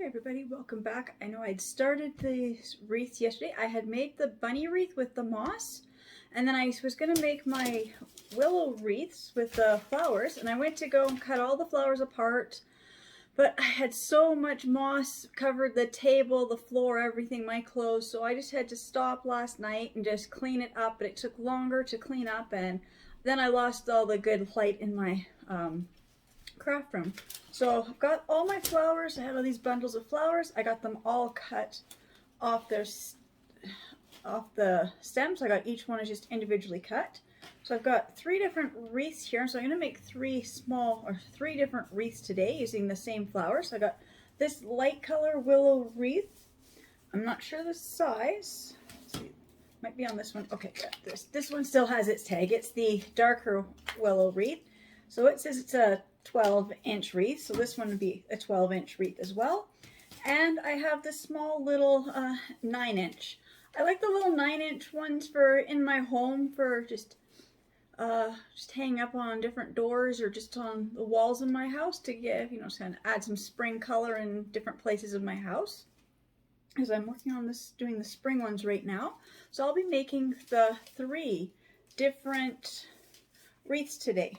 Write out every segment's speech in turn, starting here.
everybody, welcome back. I know I'd started the wreath yesterday. I had made the bunny wreath with the moss, and then I was going to make my willow wreaths with the flowers, and I went to go and cut all the flowers apart, but I had so much moss covered the table, the floor, everything, my clothes, so I just had to stop last night and just clean it up, but it took longer to clean up, and then I lost all the good light in my craft room. So I've got all my flowers. I had all these bundles of flowers. I got them all cut off the stems. I got each one is just individually cut. So I've got 3 different wreaths here. So I'm going to make 3 different wreaths today using the same flowers. So I got this light color willow wreath. I'm not sure the size. Let's see. Might be on this one. Okay, yeah, this one still has its tag. It's the darker willow wreath. So it says it's a 12-inch wreath, so this one would be a 12-inch wreath as well. And I have this small little 9-inch. I like the little 9-inch ones for in my home for just hang up on different doors or just on the walls in my house to give, you know, kind of add some spring color in different places of my house. As I'm working on this, doing the spring ones right now. So I'll be making the 3 different wreaths today.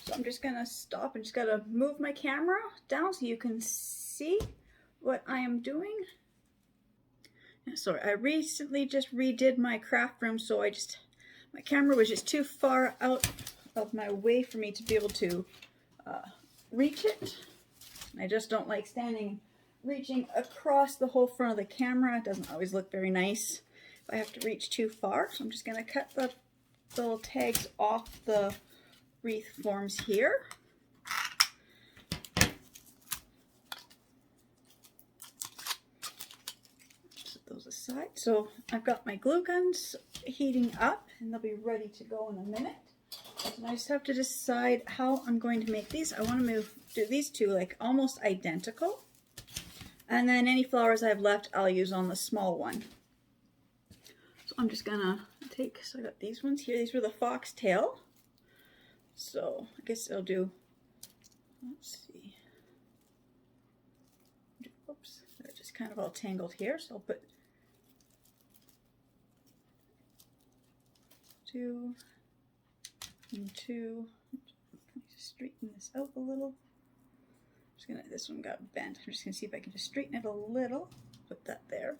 So I'm just gonna stop and just gotta move my camera down so you can see what I am doing. Sorry, I recently just redid my craft room, so my camera was just too far out of my way for me to be able to reach it. I just don't like reaching across the whole front of the camera. It doesn't always look very nice if I have to reach too far. So I'm just gonna cut the little tags off the wreath forms here. Set those aside. So I've got my glue guns heating up and they'll be ready to go in a minute. And I just have to decide how I'm going to make these. I want to do these 2 like almost identical. And then any flowers I have left I'll use on the small one. So I'm just gonna so I got these ones here. These were the foxtail. So I guess I'll do, let's see, oops, they're just kind of all tangled here. So I'll put 2 and 2. Just straighten this out a little. This one got bent. I'm just gonna see if I can just straighten it a little. Put that there.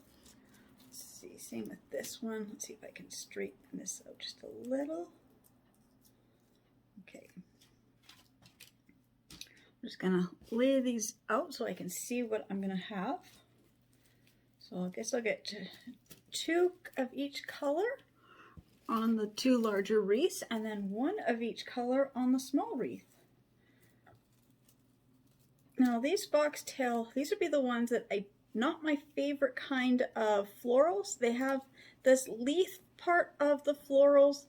Let's see, same with this one. Let's see if I can straighten this out just a little. Okay, I'm just gonna lay these out so I can see what I'm gonna have. So I guess I'll get 2 of each color on the 2 larger wreaths and then 1 of each color on the small wreath. Now these foxtail, these would be the ones that not my favorite kind of florals. They have this leaf part of the florals.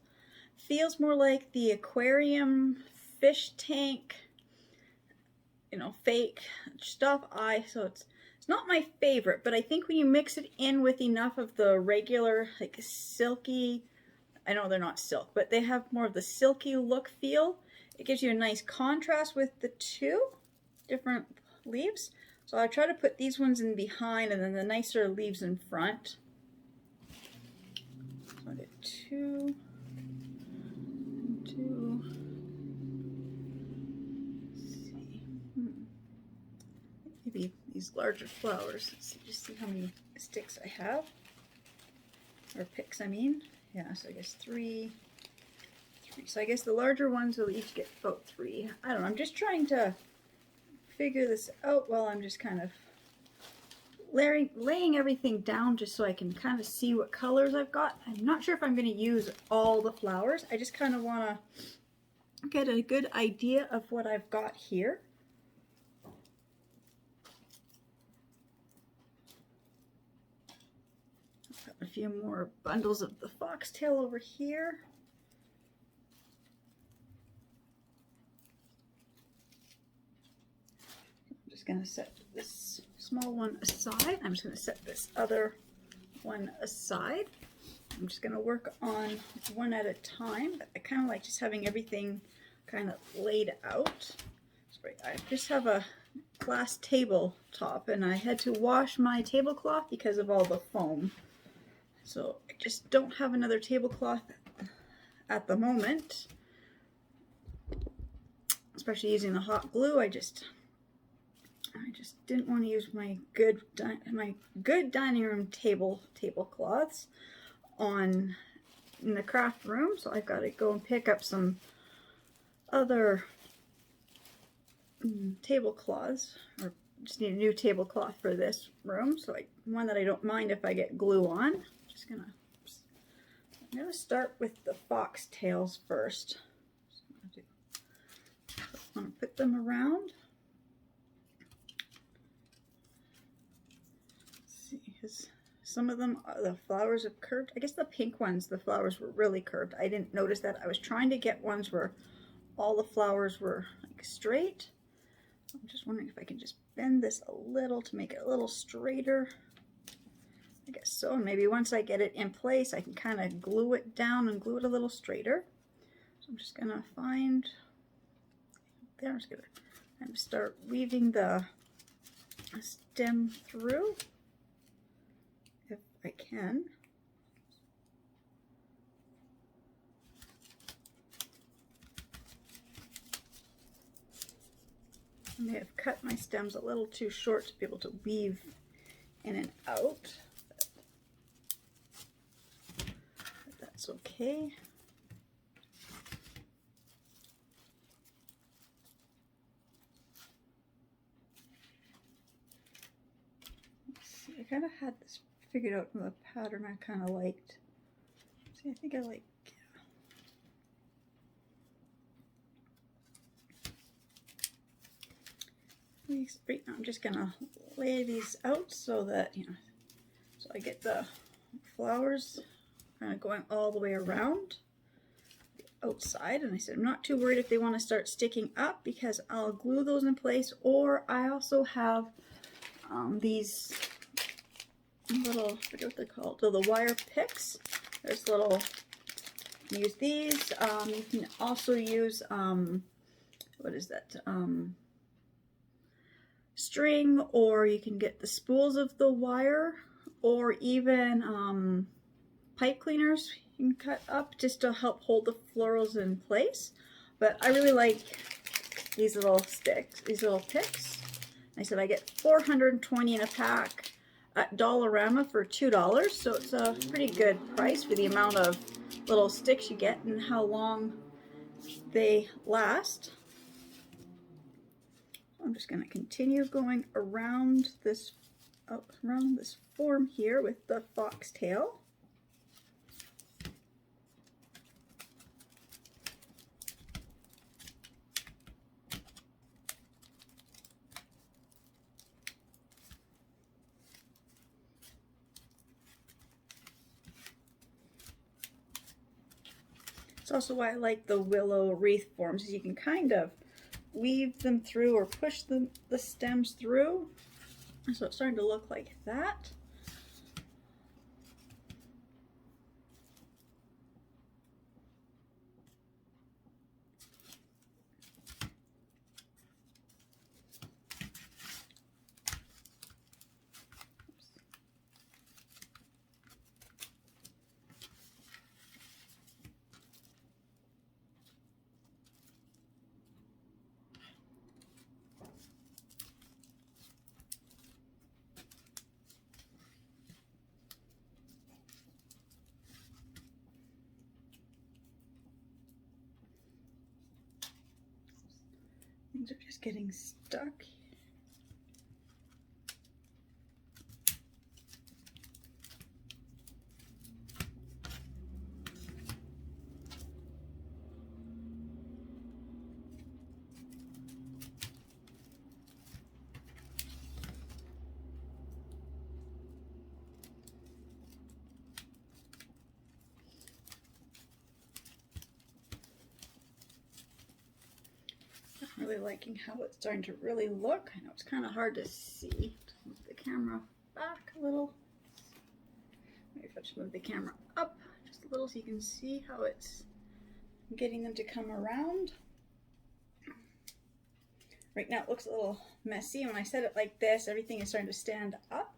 Feels more like the aquarium fish tank, you know, fake stuff. So it's not my favorite, but I think when you mix it in with enough of the regular, like silky, I know they're not silk, but they have more of the silky look feel. It gives you a nice contrast with the 2 different leaves. So I try to put these ones in behind and then the nicer leaves in front. So I get 2. Let's see. Maybe these larger flowers. Let's see, just see how many sticks I have. Or picks, I mean. Yeah, so I guess 3. So I guess the larger ones will each get about 3. I don't know. I'm just trying to figure this out while I'm just kind of laying everything down just so I can kind of see what colors I've got. I'm not sure if I'm going to use all the flowers. I just kind of want to get a good idea of what I've got here. I've got a few more bundles of the foxtail over here. I'm just going to set this small one aside. I'm just going to set this other one aside. I'm just going to work on one at a time, but I kind of like just having everything kind of laid out. Sorry, I just have a glass tabletop, and I had to wash my tablecloth because of all the foam. So I just don't have another tablecloth at the moment, especially using the hot glue. I just didn't want to use my good dining room tablecloths in the craft room, so I've got to go and pick up some other tablecloths, or just need a new tablecloth for this room, so one that I don't mind if I get glue on. I'm gonna start with the foxtails first. I'm gonna put them around. Let's see, because some of them, the flowers are curved. I guess the pink ones, the flowers were really curved. I didn't notice that. I was trying to get ones where all the flowers were like straight. I'm just wondering if I can just bend this a little to make it a little straighter. I guess so. And maybe once I get it in place, I can kind of glue it down and glue it a little straighter. So I'm just gonna find there. I'm just gonna kind of start weaving the stem through if I can. I may have cut my stems a little too short to be able to weave in and out, but that's okay. Let's see, I kind of had this figured out from the pattern I kind of liked. See, I think I like. Right now I'm just gonna lay these out so that, so I get the flowers kind of going all the way around the outside. And I said I'm not too worried if they want to start sticking up, because I'll glue those in place. Or I also have these little, I forget what they're called, so the wire picks. There's little, use these. You can also use what is that, string, or you can get the spools of the wire, or even pipe cleaners you can cut up just to help hold the florals in place. But I really like these little sticks, these little picks. I said I get 420 in a pack at Dollarama for $2, so it's a pretty good price for the amount of little sticks you get and how long they last. I'm just going to continue going around this form here with the foxtail. It's also why I like the willow wreath forms, is you can kind of weave them through or push the stems through. So it's starting to look like that. Things are just getting stuck. Really liking how it's starting to really look. I know it's kind of hard to see. Move the camera back a little. Maybe if I just move the camera up just a little so you can see how it's getting them to come around. Right now it looks a little messy. When I set it like this, everything is starting to stand up.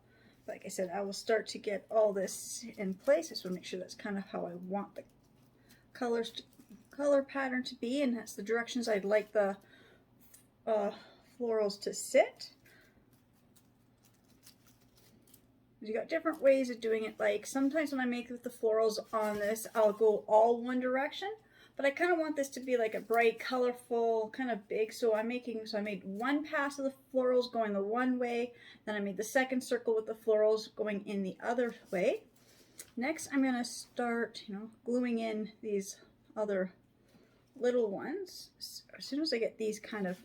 Like I said, I will start to get all this in place. I just want to make sure that's kind of how I want the color pattern to be, and that's the directions I'd like the florals to sit. You got different ways of doing it. Like sometimes when I make with the florals on this, I'll go all one direction, but I kind of want this to be like a bright, colorful, kind of big. So I made one pass of the florals going the one way, then I made the second circle with the florals going in the other way. Next, I'm going to start, gluing in these other little ones. As soon as I get these kind of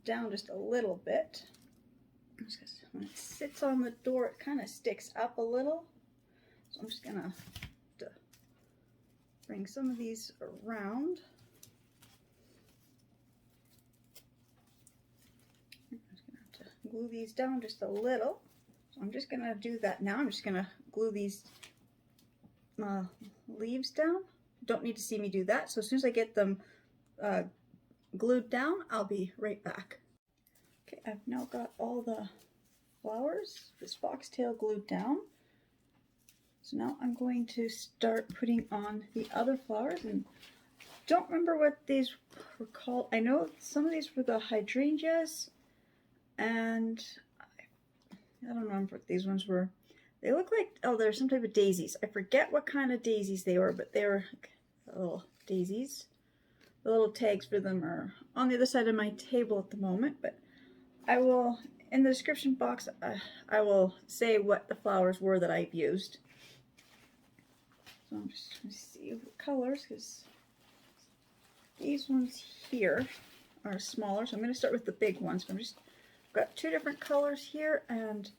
down just a little bit, when it sits on the door, it kind of sticks up a little. So I'm just going to bring some of these around. I'm just going to have to glue these down just a little. So I'm just going to do that now. I'm just going to glue these leaves down. Don't need to see me do that. So as soon as I get them glued down, I'll be right back. Okay, I've now got all the flowers, this foxtail glued down. So now I'm going to start putting on the other flowers, and don't remember what these were called. I know some of these were the hydrangeas, and I don't remember what these ones were. They look like, oh, they're some type of daisies. I forget what kind of daisies they were, but they were little daisies. The little tags for them are on the other side of my table at the moment, but I will, in the description box, I will say what the flowers were that I've used. So I'm just going to see the colors, because these ones here are smaller. So I'm going to start with the big ones. I've got two different colors here, and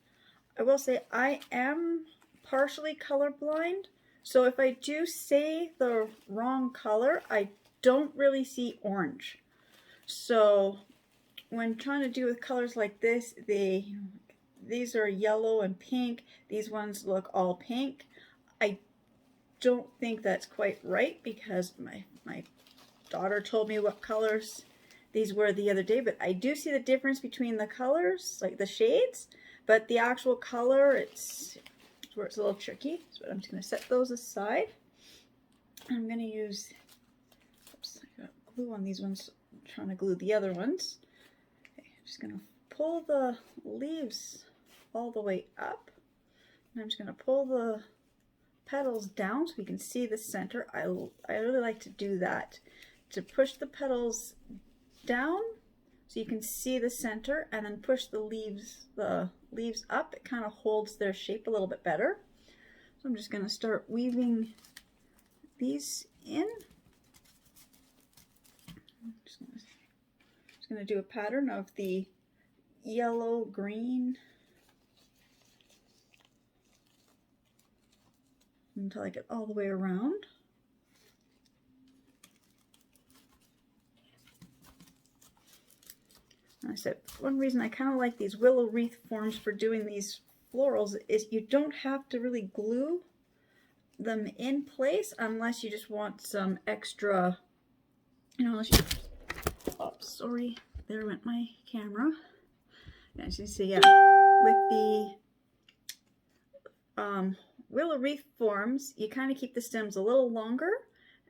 I will say I am partially colorblind. So if I do say the wrong color, I don't really see orange. So when trying to do with colors like this, these are yellow and pink. These ones look all pink. I don't think that's quite right, because my daughter told me what colors these were the other day, but I do see the difference between the colors, like the shades, but the actual color, it's where it's a little tricky. So I'm just going to set those aside. I'm going to use, oops, I got glue on these ones, I'm trying to glue the other ones. Okay, I'm just going to pull the leaves all the way up, and I'm just going to pull the petals down so we can see the center. I really like to do that, to push the petals down so you can see the center, and then push the leaves up. It kind of holds their shape a little bit better. So I'm just going to start weaving these in. I'm just going to do a pattern of the yellow, green, until I get all the way around. And I said, one reason I kind of like these willow wreath forms for doing these florals is you don't have to really glue them in place unless you just want some extra, unless you, oh, sorry, there went my camera. As you see, yeah, with the willow wreath forms, you kind of keep the stems a little longer,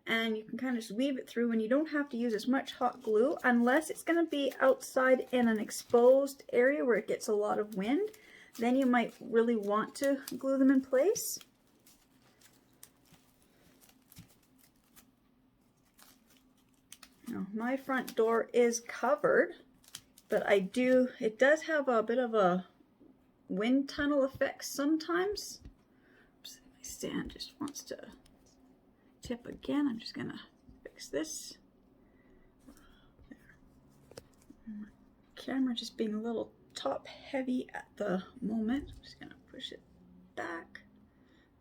and you can kind of just weave it through, and you don't have to use as much hot glue unless it's going to be outside in an exposed area where it gets a lot of wind. Then you might really want to glue them in place. Now, my front door is covered, but it does have a bit of a wind tunnel effect sometimes. Oops, my stand just wants to tip again. I'm just gonna fix this. There. My camera just being a little top heavy at the moment. I'm just gonna push it back.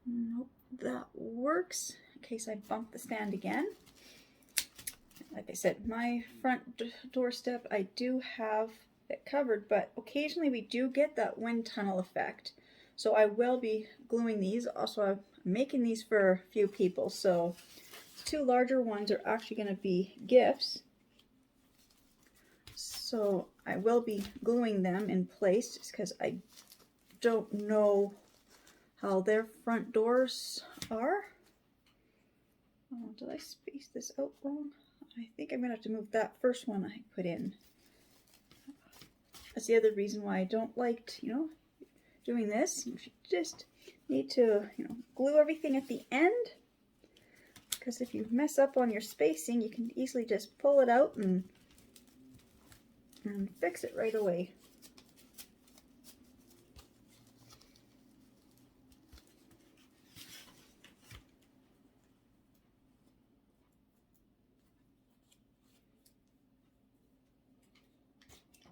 Nope, that works. In case I bump the stand again. Like I said, my front doorstep, I do have it covered, but occasionally we do get that wind tunnel effect. So I will be gluing these. Also, I'm making these for a few people. So two larger ones are actually going to be gifts. So I will be gluing them in place just because I don't know how their front doors are. Oh, did I space this out wrong? I think I'm going to have to move that first one I put in. That's the other reason why I don't like, doing this. You just need to, glue everything at the end. Because if you mess up on your spacing, you can easily just pull it out and fix it right away.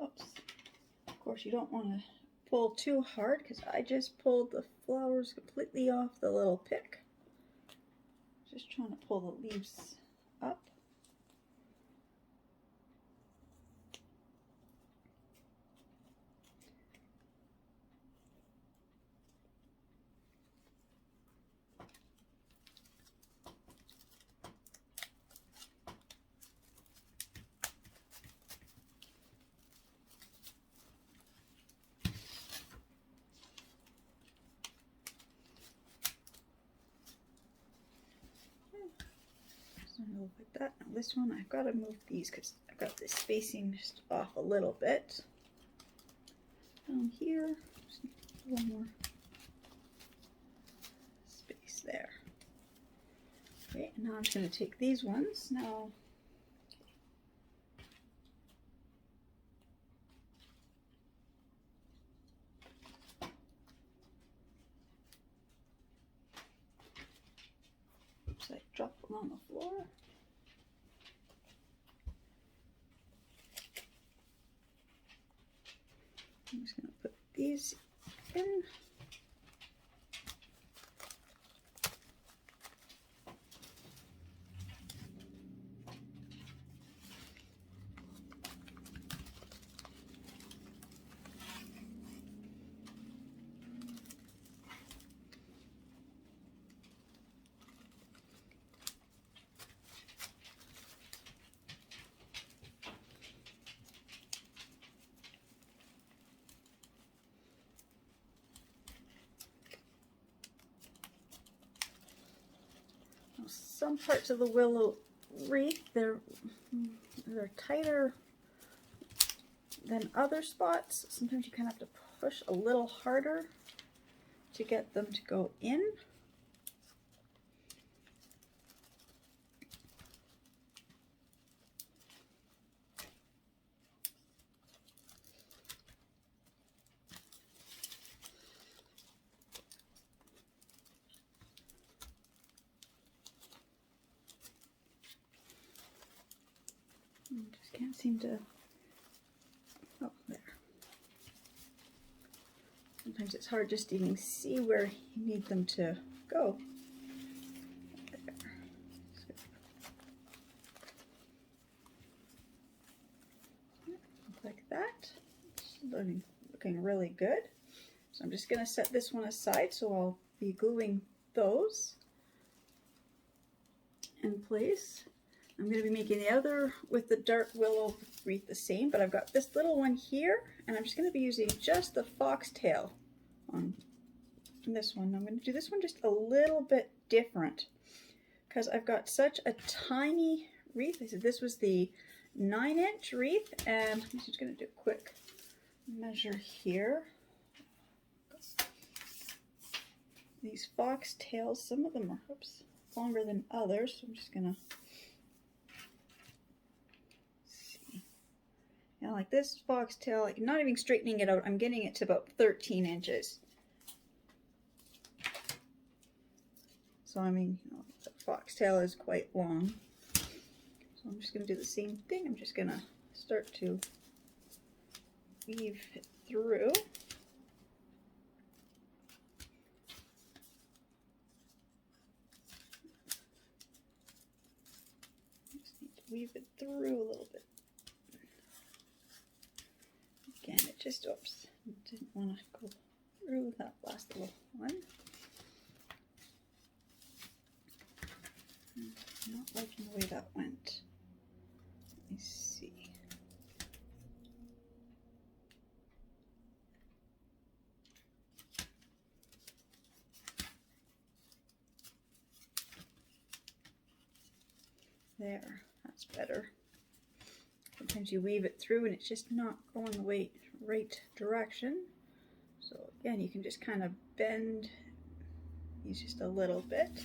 Oops. Of course, you don't want to pull too hard because I just pulled the flowers completely off the little pick. Just trying to pull the leaves up. Like that. Now this one, I've got to move these because I've got this spacing just off a little bit. Down here, just need a little more space there. Okay, and now I'm just going to take these ones. Now, oops, I dropped one on the floor. I'm just going to put these in. Some parts of the willow wreath, they're tighter than other spots. Sometimes you kind of have to push a little harder to get them to go in. Just can't seem to, oh, there. Sometimes it's hard just to even see where you need them to go. There. Like that. It's looking really good. So I'm just going to set this one aside, so I'll be gluing those in place. I'm going to be making the other with the dark willow wreath the same, but I've got this little one here, and I'm just going to be using just the foxtail on this one. I'm going to do this one just a little bit different because I've got such a tiny wreath. I said this was the 9-inch wreath, and I'm just going to do a quick measure here. These foxtails, some of them are longer than others, so I'm just going to Now, like this foxtail, like not even straightening it out, I'm getting it to about 13 inches. So I mean, the foxtail is quite long. So I'm just going to do the same thing. I'm just going to start to weave it through. Just need to weave it through a little bit. Again, it just, oops, didn't want to go through that last little one. I'm not liking the way that went. Let me see. There, that's better. Sometimes you weave it through and it's just not going the right direction. So again, you can just kind of bend these just a little bit.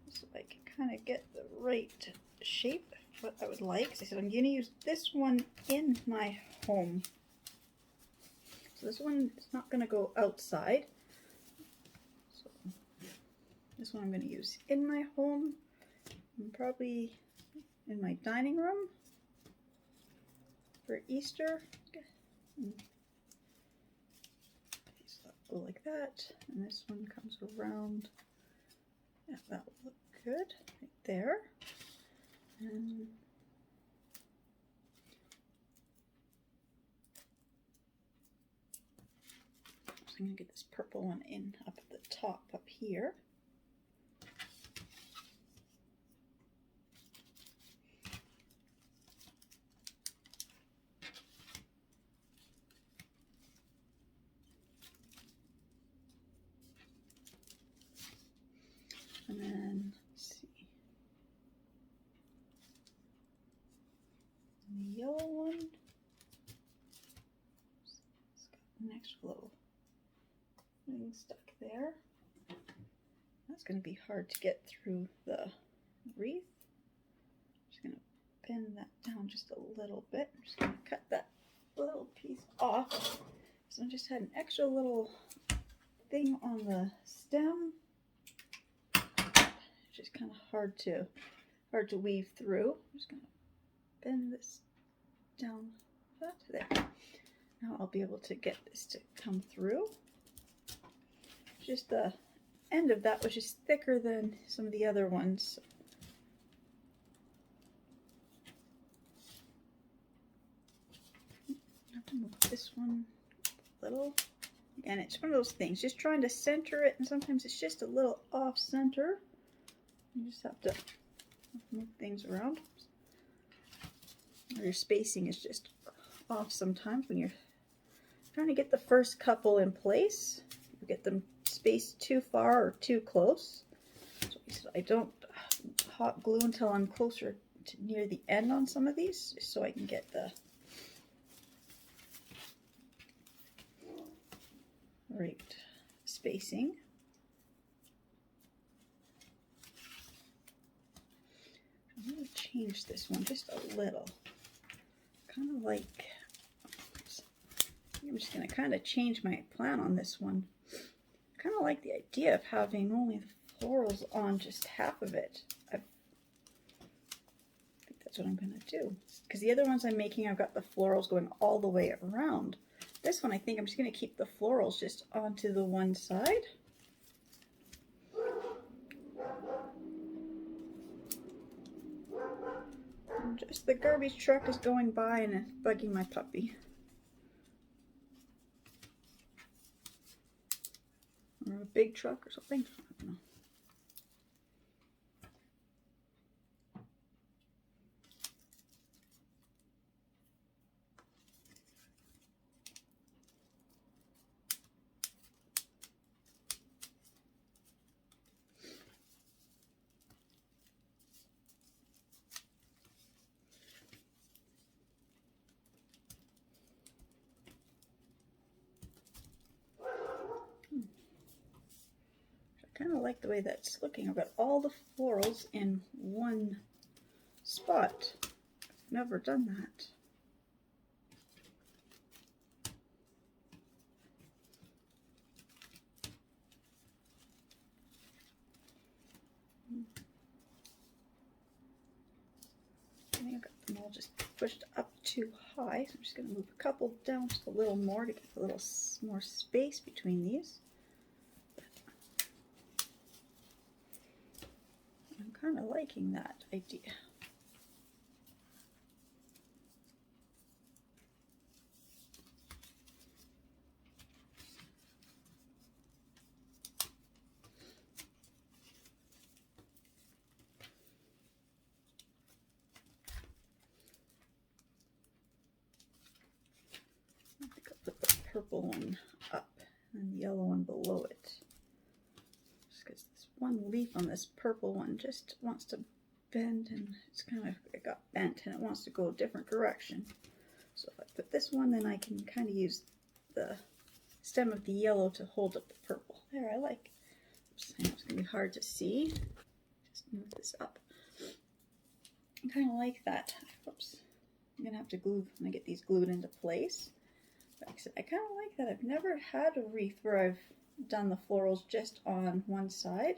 So I can kind of get the right shape, what I would like. As I said, I'm going to use this one in my home. So this one is not going to go outside. So this one I'm going to use in my home, and probably in my dining room for Easter. So go like that, and this one comes around. Yeah, that will look good right there. And so I'm going to get this purple one in up at the top up here. And then, let's see, and the yellow one, it's got an extra little thing stuck there. That's going to be hard to get through the wreath. I'm just going to bend that down just a little bit. I'm just going to cut that little piece off. So I just had an extra little thing on the stem. It's just kind of hard to weave through. I'm just going to bend this down that there. Now I'll be able to get this to come through. Just the end of that was just thicker than some of the other ones. I have to move this one a little. And it's one of those things, just trying to center it, and sometimes it's just a little off center. You just have to move things around. Or your spacing is just off sometimes when you're trying to get the first couple in place. You get them spaced too far or too close. So I don't hot glue until I'm closer to near the end on some of these, just so I can get the right spacing. I'm going to change this one just a little. Kind of like, I'm just going to kind of change my plan on this one. I kind of like the idea of having only the florals on just half of it. I think that's what I'm going to do. Because the other ones I'm making, I've got the florals going all the way around. This one, I think I'm just going to keep the florals just onto the one side. And just the garbage truck is going by and it's bugging my puppy. Or a big truck or something. I don't know. I kind of like the way that's looking. I've got all the florals in one spot. I've never done that. I think I've got them all just pushed up too high, so I'm just going to move a couple down just a little more to get a little more space between these. I'm kind of liking that idea. I think I'll put the purple one up and the yellow one below it. Just because this one leaf on this purple one just wants to bend, and it got bent and it wants to go a different direction. So if I put this one, then I can kind of use the stem of the yellow to hold up the purple. There, I like. Oops, I know it's going to be hard to see. Just move this up. I kind of like that. Oops. I'm going to have to glue when I get these glued into place. But like I said, I kind of like that. I've never had a wreath where I've done the florals just on one side.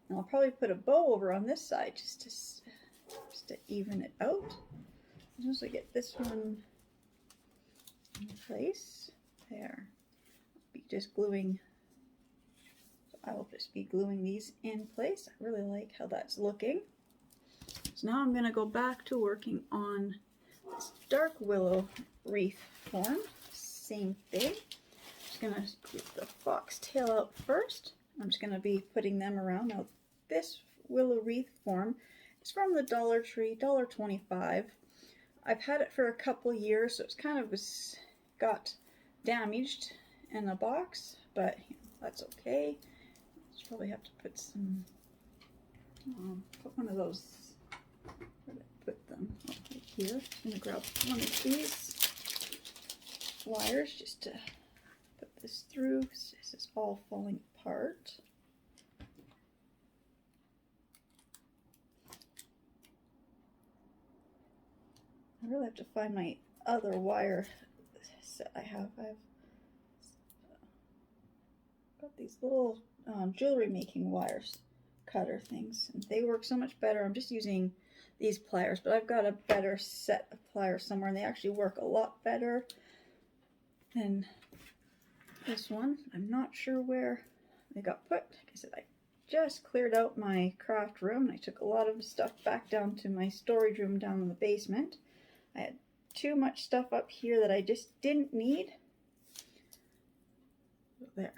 And I'll probably put a bow over on this side just to even it out. Once I get this one in place, there. I'll be just gluing. I will just be gluing these in place. I really like how that's looking. So now I'm going to go back to working on this dark willow wreath form. Same thing. I'm just going to glue the foxtail out first. I'm just going to be putting them around. Now this willow wreath form is from the Dollar Tree, $1.25. I've had it for a couple years, so it's kind of got damaged in the box, but that's okay. Just probably have to put some, put one of those, where did I put them? Oh, right here. I'm going to grab one of these wires just to put this through. This is all falling apart. I really have to find my other wire set I have. I've got these little jewelry making wires, cutter things, and they work so much better. I'm just using these pliers, but I've got a better set of pliers somewhere, and they actually work a lot better than this one. I'm not sure where they got put. Like I said, I just cleared out my craft room, and I took a lot of stuff back down to my storage room down in the basement. I had too much stuff up here that I just didn't need. There.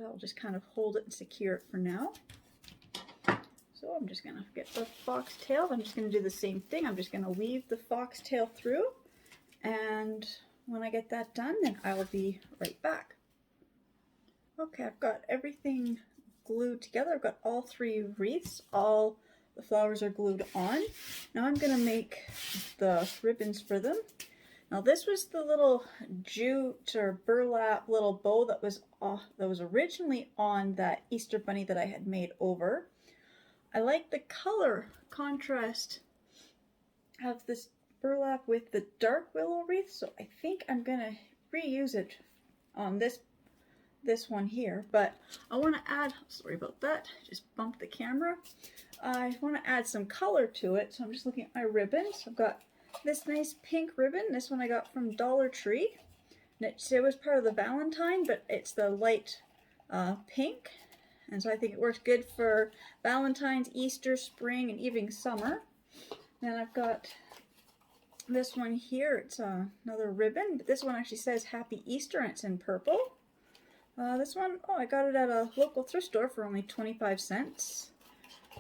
I'll just kind of hold it and secure it for now. So I'm just going to get the foxtail. I'm just going to do the same thing. I'm just going to weave the foxtail through, and when I get that done, then I will be right back. Okay, I've got everything glued together. I've got all three wreaths. All the flowers are glued on. Now I'm going to make the ribbons for them. Now this was the little jute or burlap little bow that was originally on that Easter bunny that I had made over. I like the color contrast of this burlap with the dark willow wreath, so I think I'm going to reuse it on this one here. But I want to add, sorry about that, just bumped the camera. I want to add some color to it, so I'm just looking at my ribbons. I've got this nice pink ribbon. This one I got from Dollar Tree. And it was part of the Valentine, but it's the light pink. And so I think it works good for Valentine's, Easter, spring, and even summer. Then I've got this one here. It's another ribbon, but this one actually says Happy Easter, and it's in purple. This one, oh, I got it at a local thrift store for only 25 cents.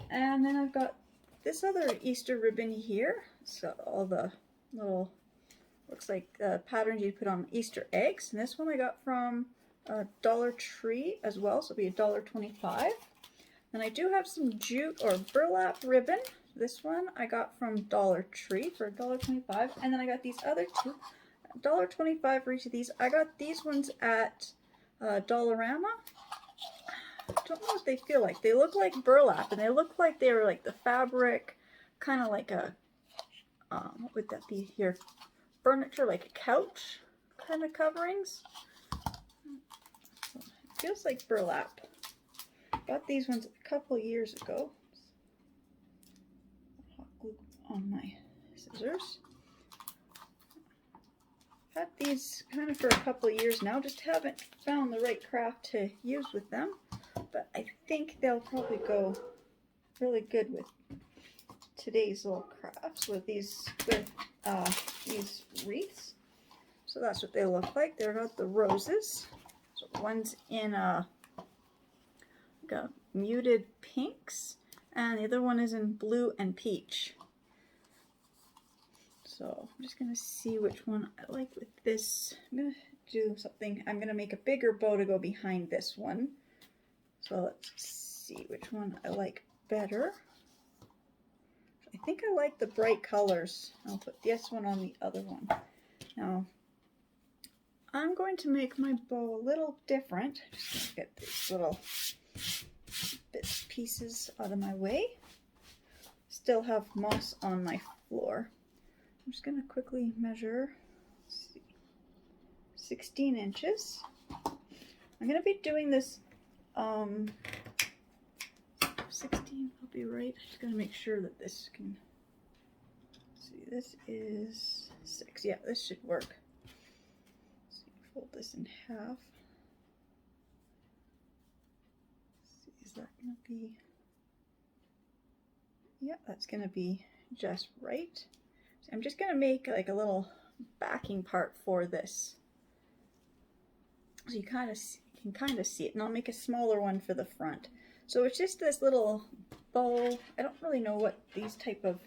And then I've got this other Easter ribbon here. It's got all the little, looks like patterns you put on Easter eggs. And this one I got from Dollar Tree as well, so it'll be $1.25. Then I do have some jute or burlap ribbon. This one I got from Dollar Tree for $1.25. And then I got these other two, $1.25 for each of these. I got these ones at Dollarama. I don't know what they feel like. They look like burlap, and they look like they were like the fabric, kind of like a, what would that be here? Furniture, like a couch kind of coverings. So it feels like burlap. Got these ones a couple years ago. Hot glue on my scissors. Had these kind of for a couple of years now, just haven't found the right craft to use with them, but I think they'll probably go really good with today's little crafts with these wreaths. So that's what they look like. They're got the roses. So one's in got muted pinks, and the other one is in blue and peach. So I'm just going to see which one I like with this. I'm going to do something. I'm going to make a bigger bow to go behind this one. So let's see which one I like better. I think I like the bright colors. I'll put this one on the other one. Now, I'm going to make my bow a little different. Just get these little bits, pieces out of my way. Still have moss on my floor. I'm just going to quickly measure, 16 inches. I'm going to be doing this 16 will be right. Just gotta make sure that this can, see, this is 6. Yeah, this should work. So you fold this in half. See, is that gonna be, yeah, that's gonna be just right. So I'm just gonna make like a little backing part for this. So you can kind of see it, and I'll make a smaller one for the front. So it's just this little bow. I don't really know what these type of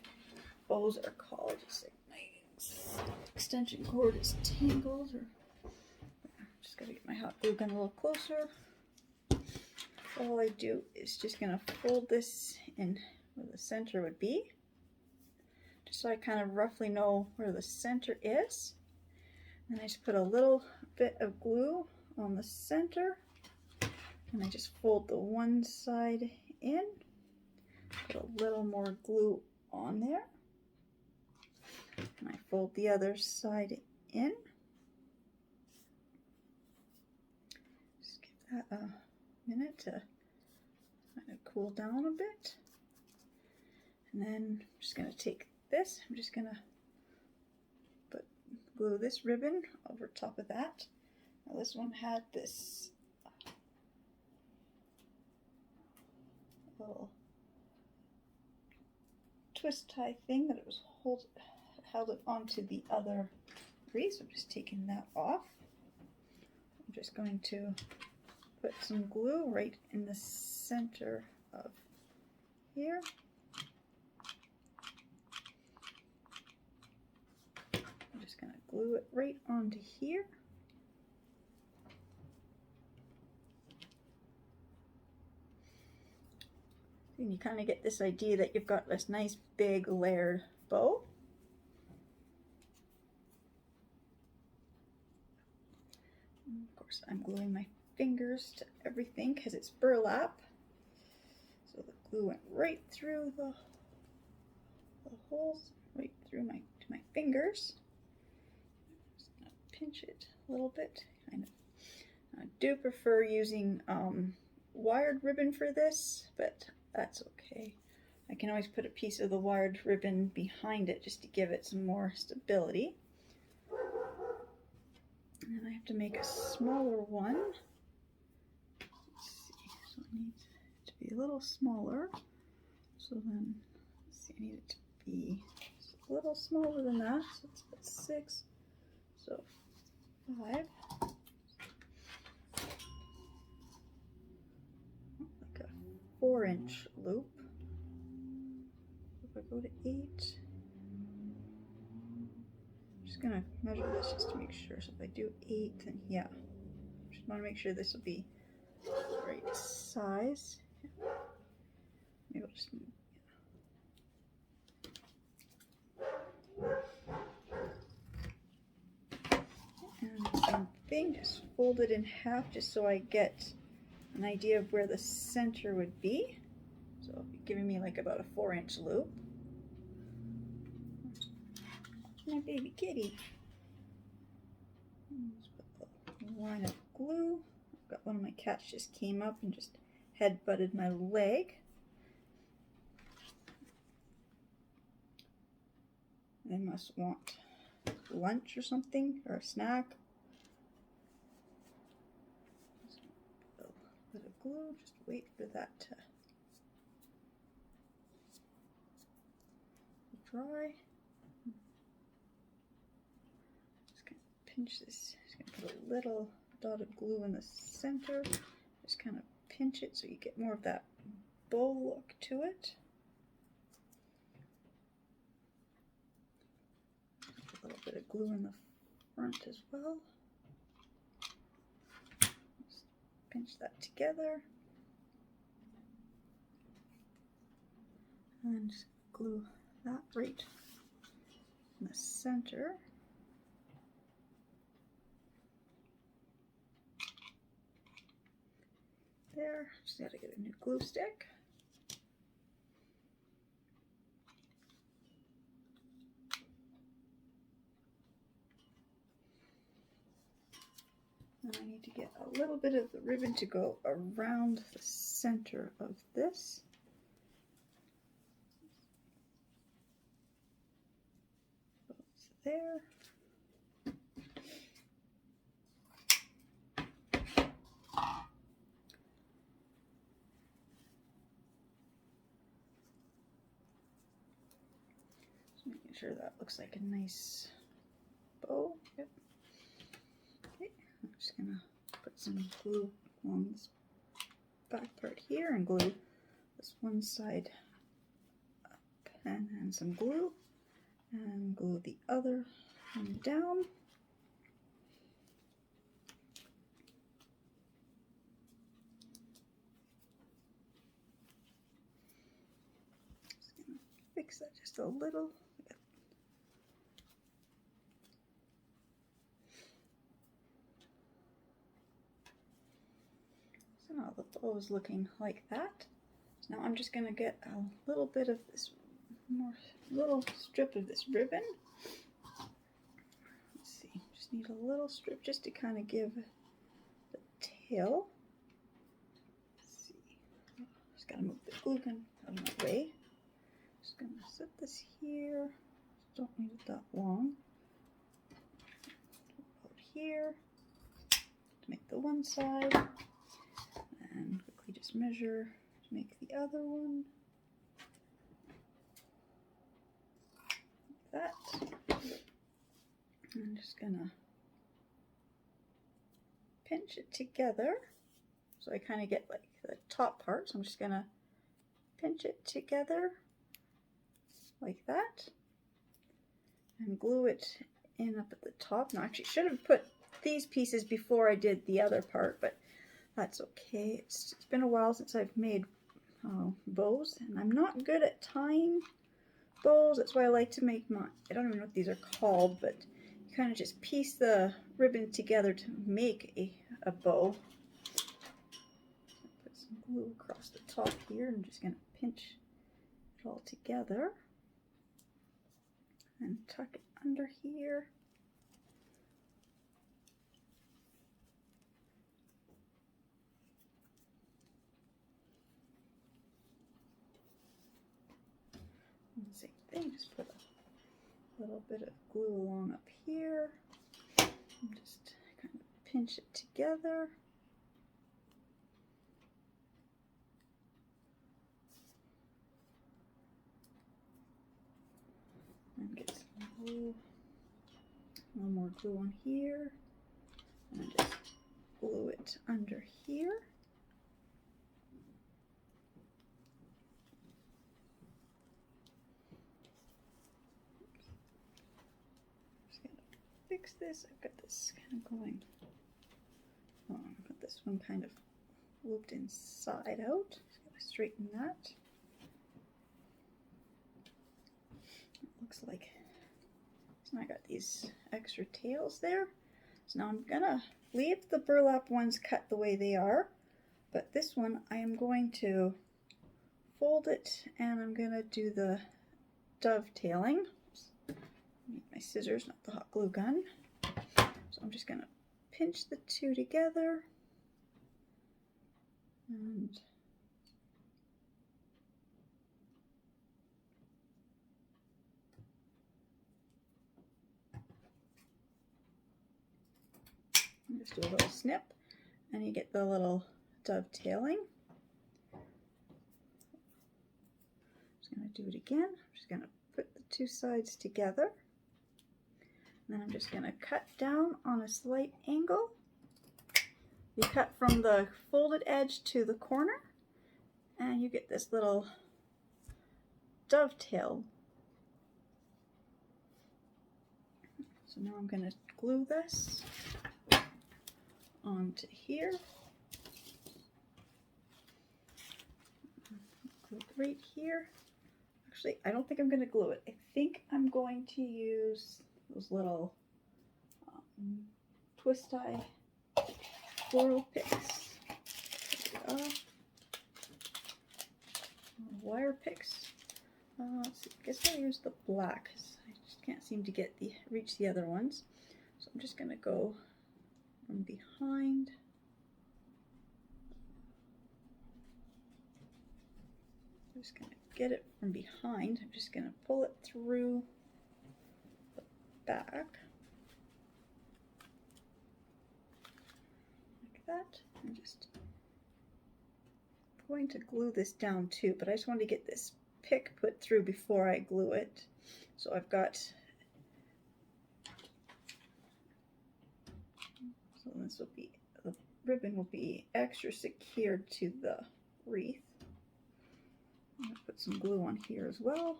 bows are called. Just like my extension cord is tangled. Or just gotta get my hot glue gun a little closer. All I do is just gonna fold this in where the center would be, just so I kind of roughly know where the center is. And I just put a little bit of glue on the center. And I just fold the one side in, put a little more glue on there, and I fold the other side in. Just give that a minute to kind of cool down a bit. And then I'm just going to take this, I'm just going to glue this ribbon over top of that. Now this one had this little twist tie thing that it was held it onto the other wreath. So I'm just taking that off. I'm just going to put some glue right in the center of here. I'm just going to glue it right onto here. And you kind of get this idea that you've got this nice big layered bow. And of course, I'm gluing my fingers to everything because it's burlap. So the glue went right through the holes, right through my fingers. Just gonna pinch it a little bit. Kind of. I do prefer using wired ribbon for this, but that's okay. I can always put a piece of the wired ribbon behind it just to give it some more stability. And then I have to make a smaller one. Let's see, so it needs to be a little smaller. So then, let's see, I need it to be just a little smaller than that. So let's put 6, so 5. Like a 4-inch loop. If I go to 8, I'm just gonna measure this just to make sure. So if I do 8, then yeah, just want to make sure this will be the right size. Yeah. Maybe I'll just move. And same thing, just fold it in half just so I get an idea of where the center would be. So it'll be giving me like about a 4-inch loop. My baby kitty. Just put a line of glue. I've got one of my cats just came up and just head butted my leg. They must want lunch or something, or a snack. Just a bit of glue, just wait for that to dry. Just kind of pinch this. Just gonna put a little dot of glue in the center. Just kind of pinch it so you get more of that bow look to it. A little bit of glue in the front as well. Just pinch that together. And just glue that right in the center. There, just gotta get a new glue stick. And I need to get a little bit of the ribbon to go around the center of this. It's there. Just making sure that looks like a nice bow. Yep. Okay, I'm just gonna put some glue on this back part here and glue this one side up and some glue, and glue the other one down. Just gonna fix that just a little. So now the bow is looking like that. So now I'm just gonna get a little bit of this little strip of this ribbon. Let's see, just need a little strip just to kind of give the tail. Let's see, just gotta move the glue gun out of my way. Just gonna set this here. Don't need it that long. About here to make the one side, and quickly just measure to make the other one. Like that. I'm just gonna pinch it together so I kind of get like the top part. So I'm just gonna pinch it together like that and glue it in up at the top. Now, actually, should have put these pieces before I did the other part, but that's okay. It's been a while since I've made bows, and I'm not good at tying bows. That's why I like to make my, I don't even know what these are called, but you kind of just piece the ribbon together to make a bow. Put some glue across the top here. I'm just going to pinch it all together and tuck it under here. And the same thing, just put a little bit of glue along up here and just kind of pinch it together. And get some glue, a little more glue on here, and just glue it under here. Just gonna fix this. I've got this kind of going. Oh, I've got this one kind of looped inside out. Just gotta straighten that. Looks like, so I got these extra tails there. So now I'm gonna leave the burlap ones cut the way they are, but this one I am going to fold it and I'm gonna do the dovetailing. Need my scissors, not the hot glue gun. So I'm just gonna pinch the two together and just do a little snip, and you get the little dovetailing. Just going to do it again. I'm just going to put the two sides together, and then I'm just going to cut down on a slight angle. You cut from the folded edge to the corner, and you get this little dovetail. So now I'm going to glue this onto here. Glue it right here Actually, I don't think I'm going to glue it. I think I'm going to use those little twist tie floral picks. Wire picks. Let's see, I guess I'll use the black because I just can't seem to get reach the other ones. So I'm just going to go from behind. I'm just going to get it from behind. I'm just going to pull it through the back like that. I'm just going to glue this down too, but I just want to get this pick put through before I glue it. So I've got, so this will be, the ribbon will be extra secured to the wreath. I'm going to put some glue on here as well.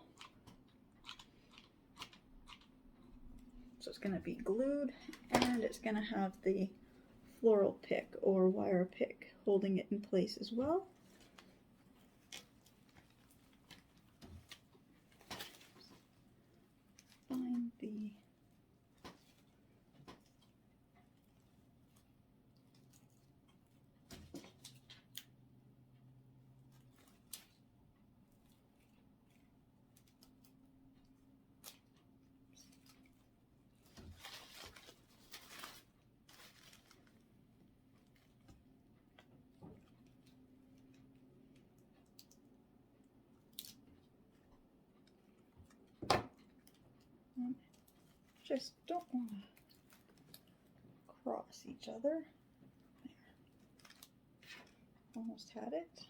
So it's going to be glued, and it's going to have the floral pick or wire pick holding it in place as well. Find the just don't want to cross each other. There. Almost had it.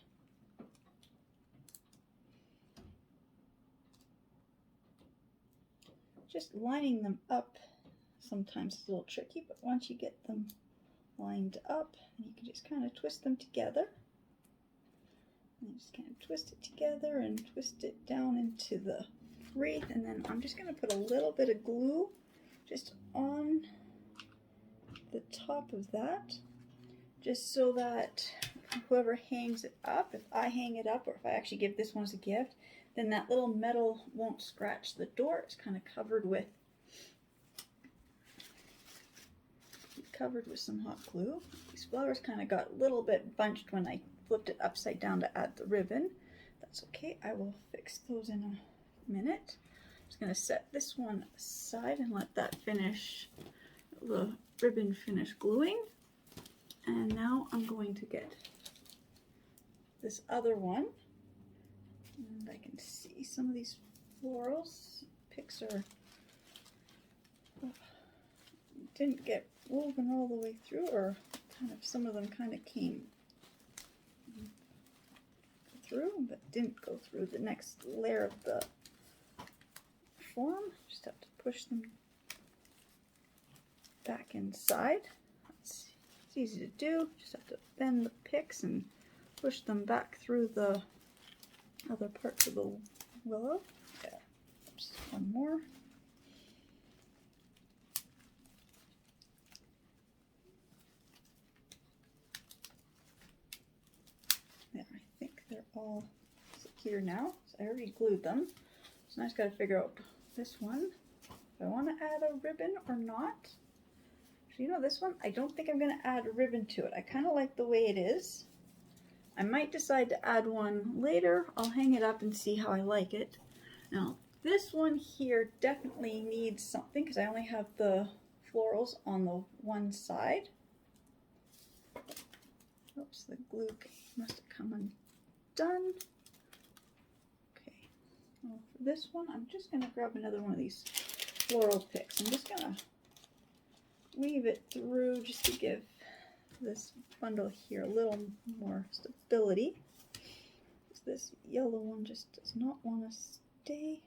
Just lining them up sometimes is a little tricky, but once you get them lined up, you can just kind of twist them together. And just kind of twist it together and twist it down into the wreath, and then I'm just going to put a little bit of glue just on the top of that, just so that whoever hangs it up, if I hang it up or if I actually give this one as a gift, then that little metal won't scratch the door. It's kind of covered with some hot glue. These flowers kind of got a little bit bunched when I flipped it upside down to add the ribbon. That's okay, I will fix those in a minute. I'm just going to set this one aside and let that finish, the ribbon finish gluing. And now I'm going to get this other one. And I can see some of these florals picks are didn't get woven all the way through, or kind of some of them kind of came through but didn't go through the next layer of the form. Just have to push them back inside. It's easy to do. Just have to bend the picks and push them back through the other parts of the willow. Yeah. Oops, one more. There, I think they're all secure now. So I already glued them. So now I just got to figure out this one, if I want to add a ribbon or not. So you know this one, I don't think I'm going to add a ribbon to it. I kind of like the way it is. I might decide to add one later. I'll hang it up and see how I like it. Now this one here definitely needs something because I only have the florals on the one side. Oops, the glue must have come undone. Okay, well, for this one I'm just going to grab another one of these floral picks. I'm just going to weave it through just to give this bundle here a little more stability. This yellow one just does not want to stay.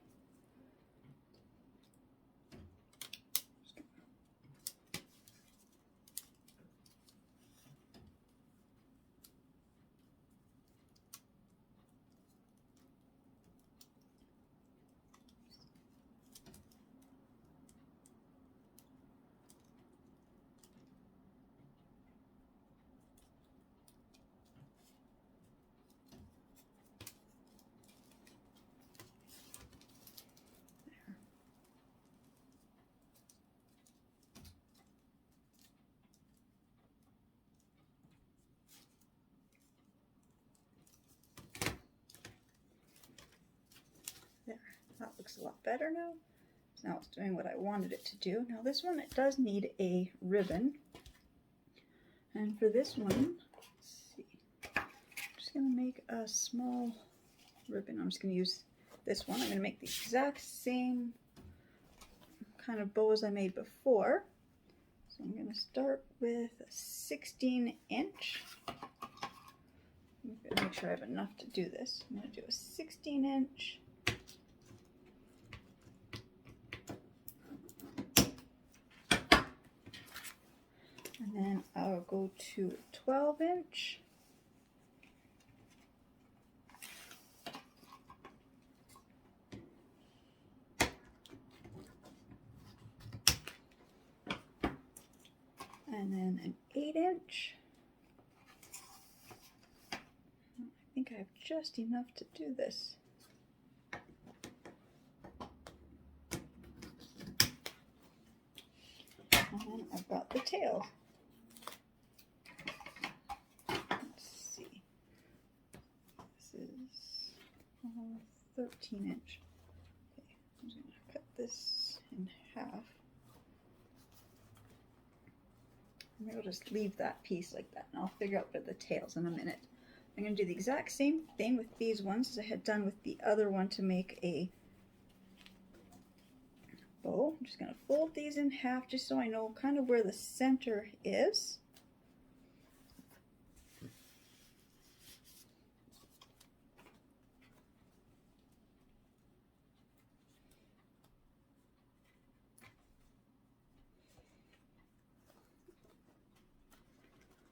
a lot better now. So now it's doing what I wanted it to do. Now this one, it does need a ribbon. And for this one, let's see, I'm just going to make a small ribbon. I'm just going to use this one. I'm going to make the exact same kind of bow as I made before. So I'm going to start with a 16-inch. I'm going to make sure I have enough to do this. I'm going to do a 16-inch. And then I'll go to a 12-inch. And then an 8-inch. I think I have just enough to do this. And then I've got the tail. Let's see. This is 13-inch. Okay, I'm just going to cut this in half. Maybe I'll just leave that piece like that, and I'll figure out the tails in a minute. I'm going to do the exact same thing with these ones as I had done with the other one to make a bow. I'm just going to fold these in half just so I know kind of where the center is.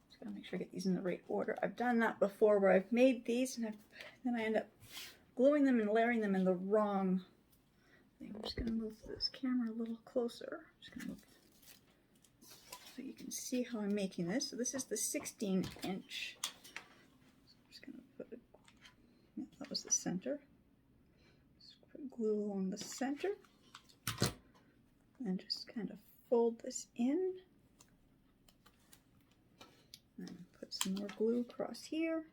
Just gotta make sure I get these in the right order. I've done that before where I've made these and then I end up gluing them and layering them in the wrong thing. I'm just gonna move this camera a little closer. I'm just gonna move so you can see how I'm making this. So this is the 16-inch. So I'm just gonna put it, yeah, that was the center. Just put glue along the center and just kind of fold this in. And put some more glue across here.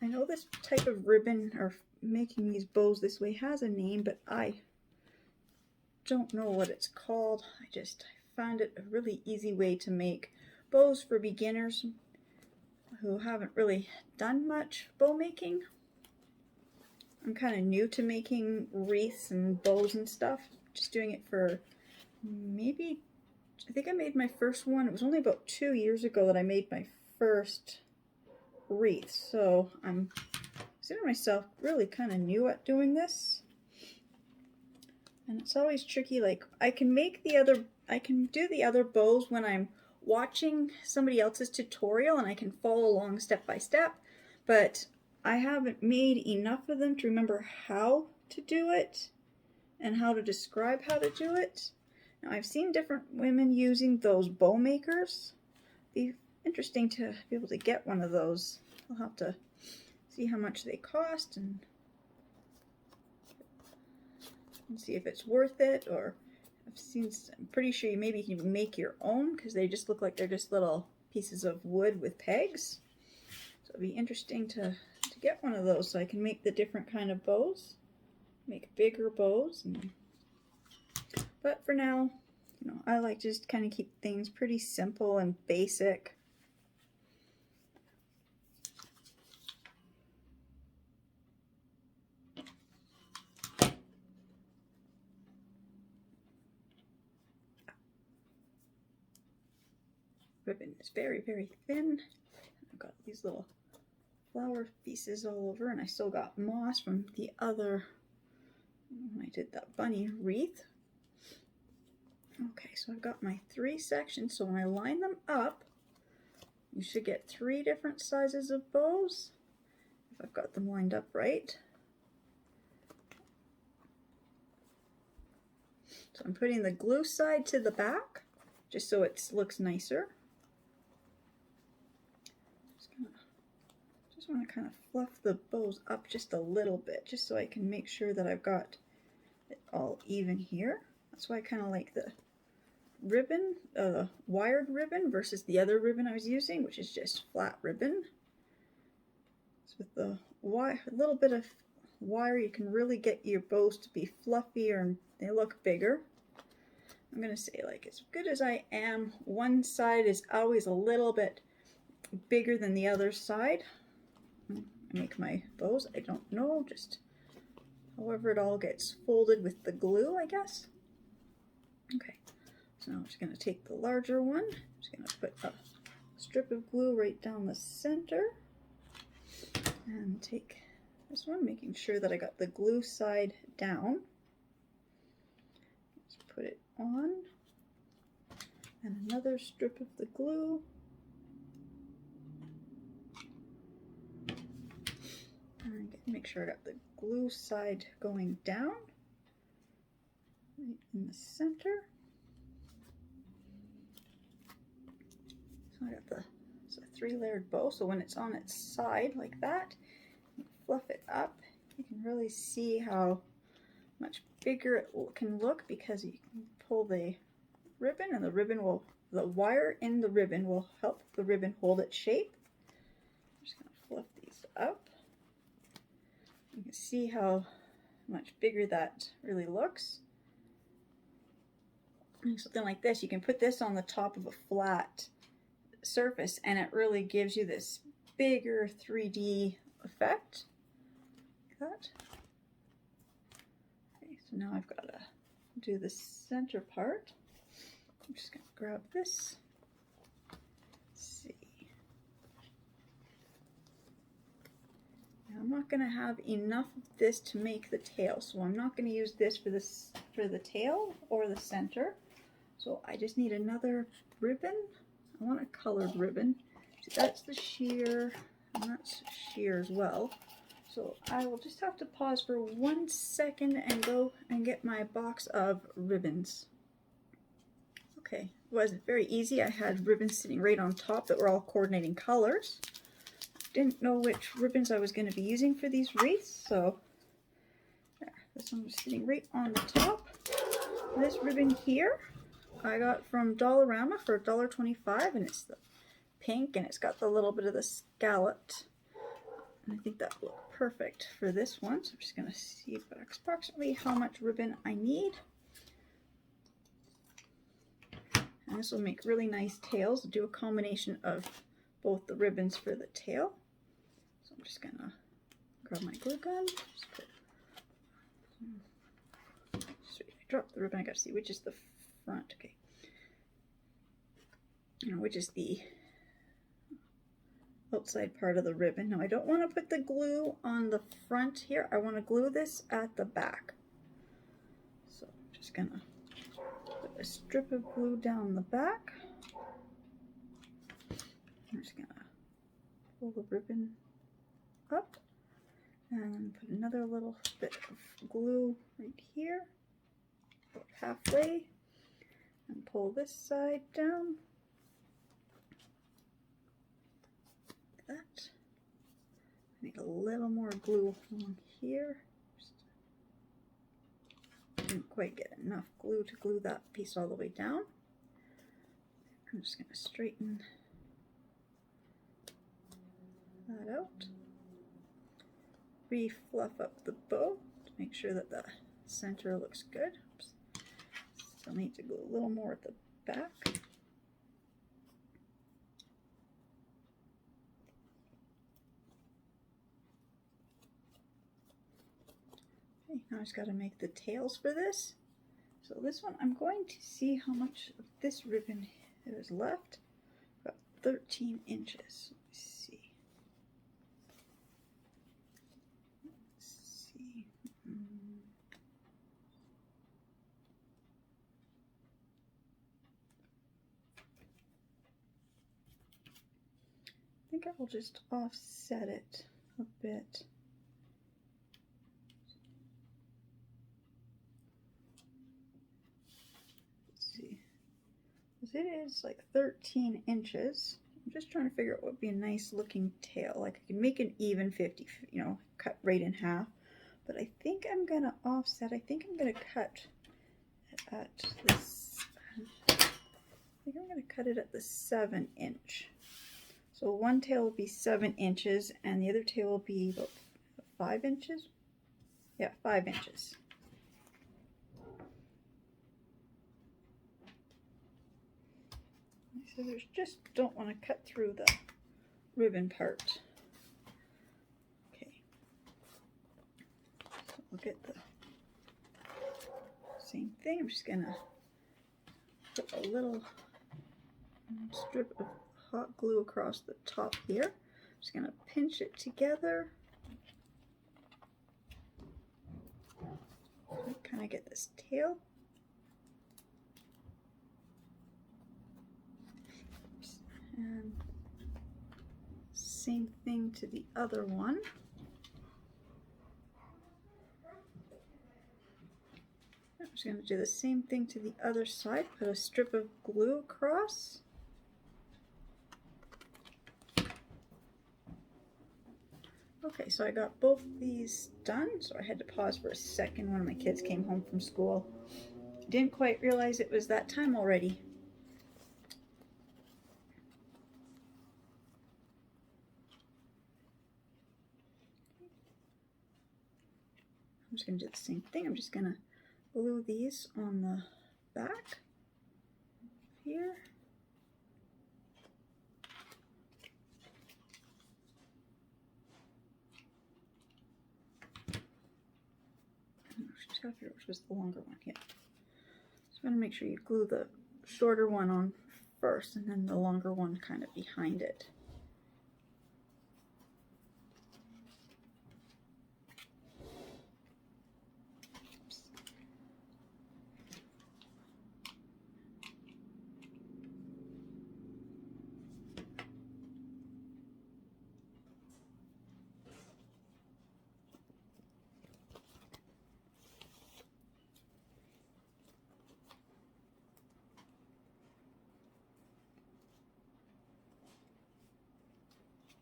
I know this type of ribbon, or making these bows this way, has a name, but I don't know what it's called. I found it a really easy way to make bows for beginners who haven't really done much bow making. I'm kind of new to making wreaths and bows and stuff. Just doing it for maybe, I think I made my first one. It was only about 2 years ago that I made my first wreath. So I'm considering myself really kind of new at doing this. And it's always tricky. Like I can do the other bows when I'm watching somebody else's tutorial and I can follow along step by step, but I haven't made enough of them to remember how to do it and how to describe how to do it. Now I've seen different women using those bow makers. It'd be interesting to be able to get one of those. I'll have to see how much they cost and see if it's worth it. Or I'm pretty sure you maybe can make your own because they just look like they're just little pieces of wood with pegs. So it'd be interesting to get one of those so I can make the different kind of bows, make bigger bows. But for now, you know, I like to just kind of keep things pretty simple and basic. Ribbon is very, very thin. I've got these little flower pieces all over, and I still got moss from the other, when I did that bunny wreath. Okay, so I've got my 3 sections, so when I line them up, you should get 3 different sizes of bows, if I've got them lined up right. So I'm putting the glue side to the back, just so it looks nicer. Just want to kind of fluff the bows up just a little bit, just so I can make sure that I've got it all even here. That's why I kind of like the ribbon, wired ribbon versus the other ribbon I was using, which is just flat ribbon. It's with the little bit of wire, you can really get your bows to be fluffier and they look bigger. I'm going to say, like, as good as I am, one side is always a little bit bigger than the other side. I make my bows, I don't know, just however it all gets folded with the glue, I guess. Okay, so now I'm just going to take the larger one. I'm just going to put a strip of glue right down the center and take this one, making sure that I got the glue side down. Just put it on, and another strip of the glue. And make sure I got the glue side going down, right in the center. So I got it's a 3-layered bow, so when it's on its side like that, you fluff it up, you can really see how much bigger it can look because you can pull the ribbon, and the wire in the ribbon will help the ribbon hold its shape. I'm just going to fluff these up. You can see how much bigger that really looks. And something like this, you can put this on the top of a flat surface and it really gives you this bigger 3D effect. Like that. Okay, so now I've got to do the center part. I'm just going to grab this. Let's see. Now I'm not going to have enough of this to make the tail, so I'm not going to use this for the tail or the center. So I just need another ribbon. I want a colored ribbon. So that's the sheer, and that's sheer as well. So I will just have to pause for 1 second and go and get my box of ribbons. Okay, it wasn't very easy. I had ribbons sitting right on top that were all coordinating colors. Didn't know which ribbons I was going to be using for these wreaths, so there, this one was sitting right on the top. This ribbon here I got from Dollarama for $1.25, and it's the pink, and it's got the little bit of the scalloped. And I think that will look perfect for this one. So I'm just going to see approximately how much ribbon I need. And this will make really nice tails. I'll do a combination of both the ribbons for the tail. So I'm just going to grab my glue gun. I dropped the ribbon. I got to see which is the front. Okay. And which is the outside part of the ribbon. Now I don't want to put the glue on the front here. I want to glue this at the back. So I'm just going to put a strip of glue down the back. I'm just going to pull the ribbon up and put another little bit of glue right here, about halfway, and pull this side down. Like that. I need a little more glue along here. Didn't quite get enough glue to glue that piece all the way down. I'm just going to straighten that out. Re-fluff up the bow to make sure that the center looks good. Oops. Still need to glue a little more at the back. Okay, now I just got to make the tails for this. So this one, I'm going to see how much of this ribbon is left. About 13 inches. Let's see. I think I will just offset it a bit. Let's see. It is like 13 inches. I'm just trying to figure out what would be a nice looking tail. Like I can make an even 50, you know, cut right in half. But I think I'm going to offset. I think I'm going to cut at this. I think I'm going to cut it at the 7-inch. So one tail will be 7 inches and the other tail will be about 5 inches. Yeah, 5 inches. So there's just don't want to cut through the ribbon part. Okay. So we'll get the same thing. I'm just gonna put a little strip of hot glue across the top here. I'm just gonna pinch it together. Kind of get this tail. And same thing to the other one. I'm just going to do the same thing to the other side. Put a strip of glue across. Okay, so I got both these done, so I had to pause for a second. One of my kids came home from school. Didn't quite realize it was that time already. I'm just going to do the same thing. I'm just going to glue these on the back here. Just gotta figure out which was the longer one. Yeah. So I'm going to make sure you glue the shorter one on first and then the longer one kind of behind it.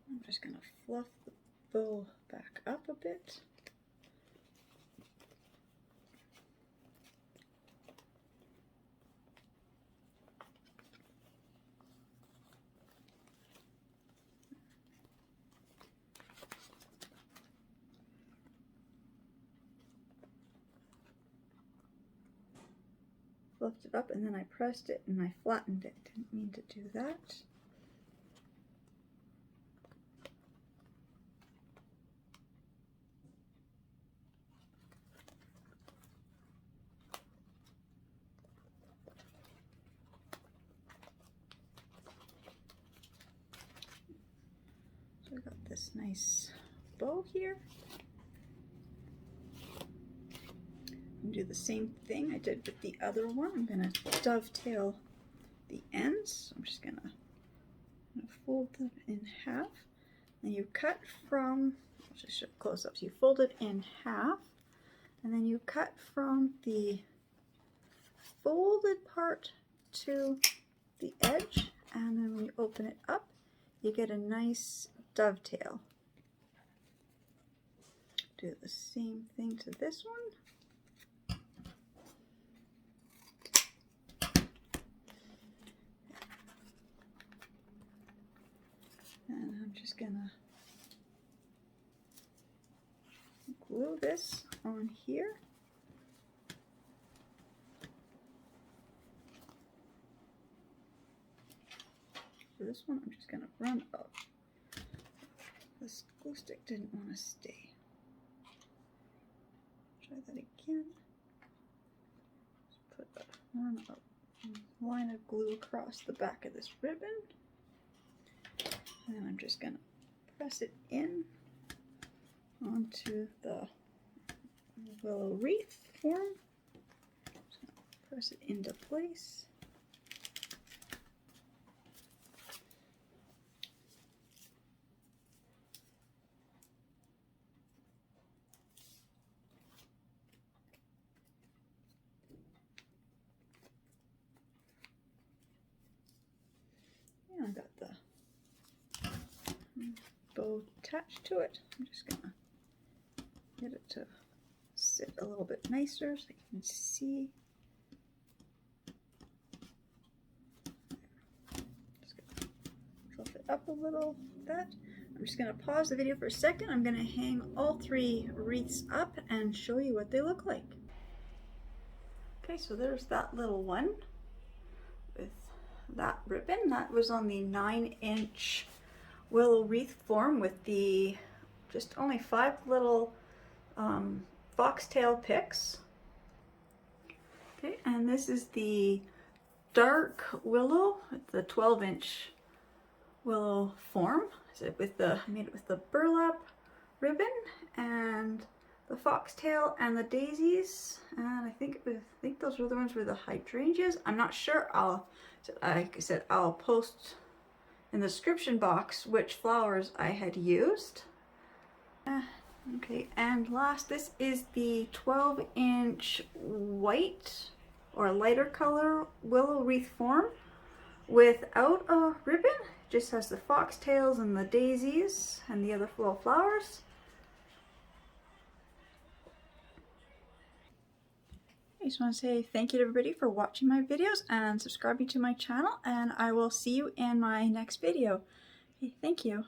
I'm just going to fluff the bow back up a bit. Fluffed it up and then I pressed it and I flattened it. Didn't mean to do that. So I got this nice bow here. I'm gonna do the same thing I did with the other one. I'm gonna dovetail the ends. I'm just gonna fold them in half. And you cut from, I'll just show close up. So you fold it in half, and then you cut from the folded part to the edge, and then when you open it up, you get a nice dovetail. Do the same thing to this one. And I'm just gonna glue this on here. For this one, I'm just gonna run up. This glue stick didn't want to stay. Try that again. Just put a run up line of glue across the back of this ribbon. And then I'm just gonna press it in onto the willow wreath form. Just gonna press it into place. I got the bow attached to it. I'm just gonna get it to sit a little bit nicer so you can see. Just gonna fluff it up a little like that. I'm just going to pause the video for a second. I'm going to hang all 3 wreaths up and show you what they look like. Okay, so there's that little one with that ribbon. That was on the 9-inch willow wreath form with the just only 5 little foxtail picks. Okay, and this is the dark willow with the 12-inch willow form. So made it with the burlap ribbon and the foxtail and the daisies, and I think those were the ones with the hydrangeas. I'm not sure. Like I said, I'll post in the description box which flowers I had used. Okay, and last, this is the 12-inch white or lighter color willow wreath form without a ribbon. It just has the foxtails and the daisies and the other little flowers. I just want to say thank you to everybody for watching my videos and subscribing to my channel, and I will see you in my next video. Okay, thank you.